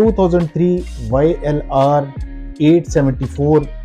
2003 YLR 874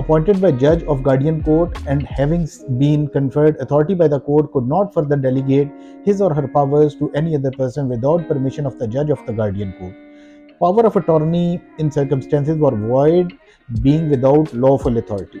appointed by judge of guardian court and having been conferred authority by the court could not further delegate his or her powers to any other person without permission of the judge of the guardian court. Power of attorney in circumstances were void being without lawful authority.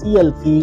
CLC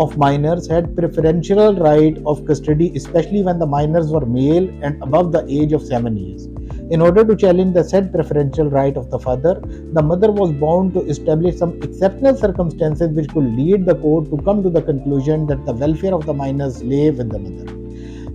of minors had preferential right of custody, especially when the minors were male and above the age of 7 years. In order to challenge the said preferential right of the father, the mother was bound to establish some exceptional circumstances which could lead the court to come to the conclusion that the welfare of the minors lay with the mother.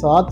7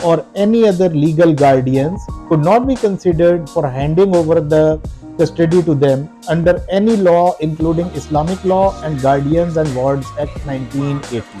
or any other legal guardians could not be considered for handing over the custody to them under any law including Islamic law and Guardians and Wards Act 1980।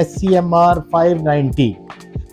SCMR 590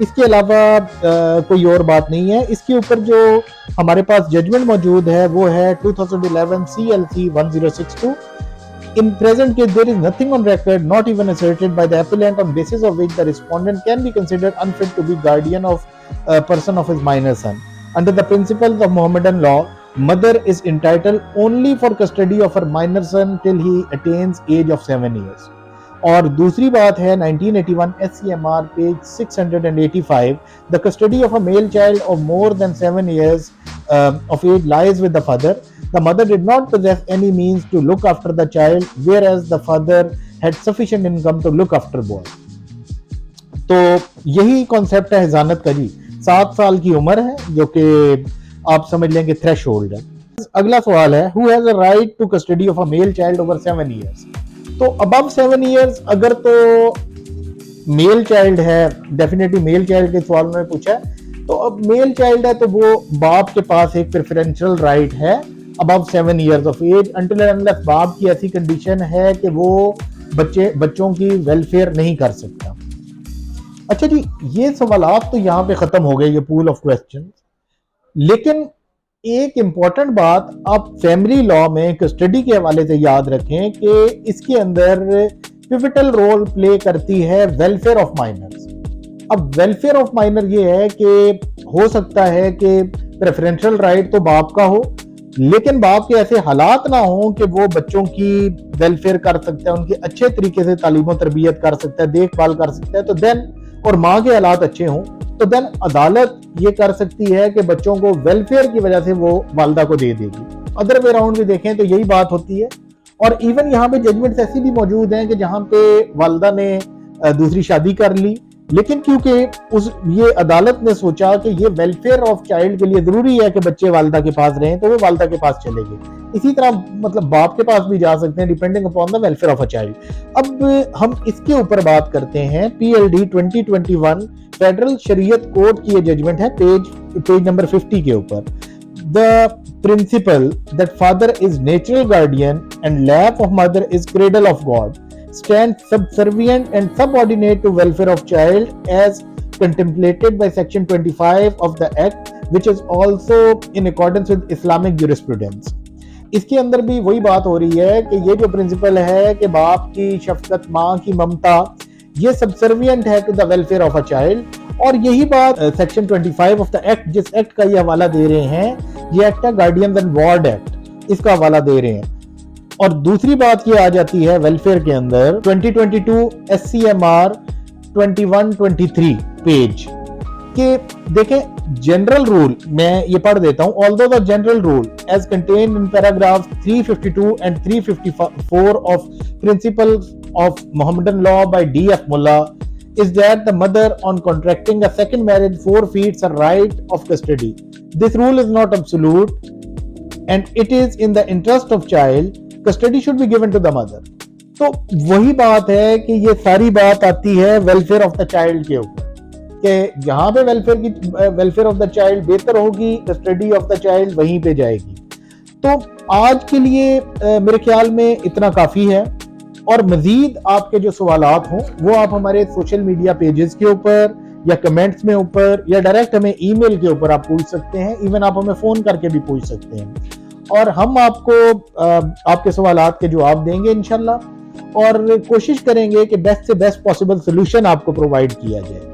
اس کے علاوہ کوئی اور بات نہیں ہے. اس کے اوپر جو ہمارے پاس ججمنٹ موجود ہے وہ ہے 2011 CLC 1062. In present case, there is nothing on record, not even asserted by the appellant, on basis of which the respondent can be considered unfit to be guardian of a person of his minor son. Under the principles of Mohammedan law, mother is entitled only for custody of her minor son till he attains age of 7 years. اور دوسری بات ہے 1981 SCMR page 685, the custody of a male child of more than 7 years of age lies with the father. The mother did not possess any means to look after the child, whereas the father had sufficient income to look after boy. تو یہی concept ہے حضانت کا جی. 7 سال کی عمر ہے جو کہ آپ سمجھ لیں کہ تھریش ہولڈ ہے. اگلا سوال ہے who has a right to custody of a male child over 7 years. تو above 7 years اگر تو میل چائلڈ ہے, ڈیفینیٹلی میل چائلڈ کے سوال میں پوچھا ہے, تو اب میل چائلڈ ہے تو وہ باپ کے پاس ایک پریفرینشل رائٹ ہے above 7 years of age, until and unless باپ کی ایسی کنڈیشن ہے کہ وہ بچوں کی ویلفیئر نہیں کر سکتا. اچھا جی, یہ سوالات تو یہاں پہ ختم ہو گئے, یہ پول آف کوسچن. لیکن ایک امپورٹنٹ بات آپ فیملی لا میں کسٹڈی کے حوالے سے یاد رکھیں کہ اس کے اندر پیوٹل رول پلے کرتی ہے ویلفیئر آف مائنرز. اب ویلفیئر آف مائنر یہ ہے کہ ہو سکتا ہے کہ پریفرینشل رائٹ تو باپ کا ہو, لیکن باپ کے ایسے حالات نہ ہوں کہ وہ بچوں کی ویلفیئر کر سکتا ہے, ان کی اچھے طریقے سے تعلیم و تربیت کر سکتا ہے, دیکھ بھال کر سکتا ہے, تو دین اور ماں کے حالات اچھے ہوں تو دین عدالت یہ کر سکتی ہے کہ بچوں کو ویلفیئر کی وجہ سے وہ والدہ کو دے دے گی. ادر وے راؤنڈ بھی دیکھیں تو یہی بات ہوتی ہے. اور ایون یہاں پہ ججمنٹس ایسی بھی موجود ہیں کہ جہاں پہ والدہ نے دوسری شادی کر لی, لیکن کیونکہ یہ عدالت نے سوچا کہ یہ ویلفیئر آف چائلڈ کے لیے ضروری ہے کہ بچے والدہ کے پاس رہیں, تو وہ والدہ کے پاس چلے گئے. اسی طرح مطلب باپ کے پاس بھی جا سکتے ہیں depending upon the welfare of a child. اب ہم اس کے اوپر بات کرتے ہیں. PLD 2021 فیڈرل شریعت کوڈ کی یہ ججمنٹ ہے پیج نمبر 50 کے اوپر. The principle that father is natural guardian and lap of mother is cradle of God stands subservient and subordinate to welfare of child as contemplated by section 25 of the act, which is also in accordance with Islamic jurisprudence. اس کے اندر بھی وہی بات ہو رہی ہے کہ یہ جو principal ہے کہ باپ کی شفقت, ماں کی ممتا, یہ سبسروینٹ ہے to the welfare of a child. اور یہی بات سیکشن 25 آف دا ایکٹ, جس ایکٹ کا یہ حوالہ دے رہے ہیں, یہ ایکٹ ہے گارڈینز اینڈ وارڈ ایکٹ, اس کا حوالہ دے رہے ہیں. اور دوسری بات یہ آ جاتی ہے ویلفیئر کے اندر 2022 SCMR 2123 پیج کہ دیکھیں جنرل رول, میں یہ پڑھ دیتا ہوں. although the general rule as contained in paragraphs 352 and 354 of principles of Mohammedan law by D.F. Mullah is that the mother on contracting a second marriage forfeits a right of custody. This rule is not absolute and it is in the interest of child. Custody should be given to the mother. تو وہی بات ہے کہ یہ ساری بات آتی ہے ویلفیئر آف دا چائلڈ کے اوپر کہ جہاں پہ ویلفیئر آف دا چائلڈ بہتر ہوگی, کسٹڈی آف دا چائلڈ وہیں پہ جائے گی. تو آج کے لیے میرے خیال میں اتنا کافی ہے. اور مزید آپ کے جو سوالات ہوں وہ آپ ہمارے سوشل میڈیا پیجز کے اوپر یا کمنٹس میں اوپر یا ڈائریکٹ ہمیں ای میل کے اوپر آپ پوچھ سکتے ہیں. ایون آپ ہمیں فون کر کے بھی پوچھ سکتے ہیں اور ہم آپ کو آپ کے سوالات کے جواب دیں گے انشاءاللہ, اور کوشش کریں گے کہ بیسٹ سے بیسٹ پاسبل سولوشن آپ کو پرووائڈ کیا جائے.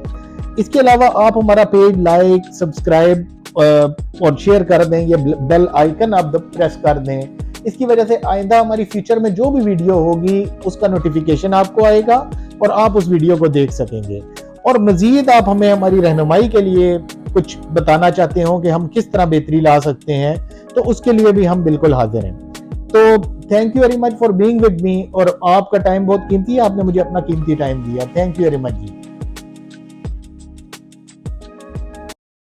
اس کے علاوہ آپ ہمارا پیج لائک, سبسکرائب اور شیئر کر دیں, یہ بیل آئیکن آپ پریس کر دیں. اس کی وجہ سے آئندہ ہماری فیوچر میں جو بھی ویڈیو ہوگی اس کا نوٹیفیکیشن آپ کو آئے گا اور آپ اس ویڈیو کو دیکھ سکیں گے. اور مزید آپ ہمیں ہماری رہنمائی کے لیے کچھ بتانا چاہتے ہوں کہ ہم کس طرح بہتری لا سکتے ہیں تو اس کے لیے بھی ہم بالکل حاضر ہیں. تو thank you very much for being with me, اور آپ کا ٹائم بہت قیمتی ہے, آپ نے مجھے اپنا قیمتی ٹائم دیا. Thank you very much G.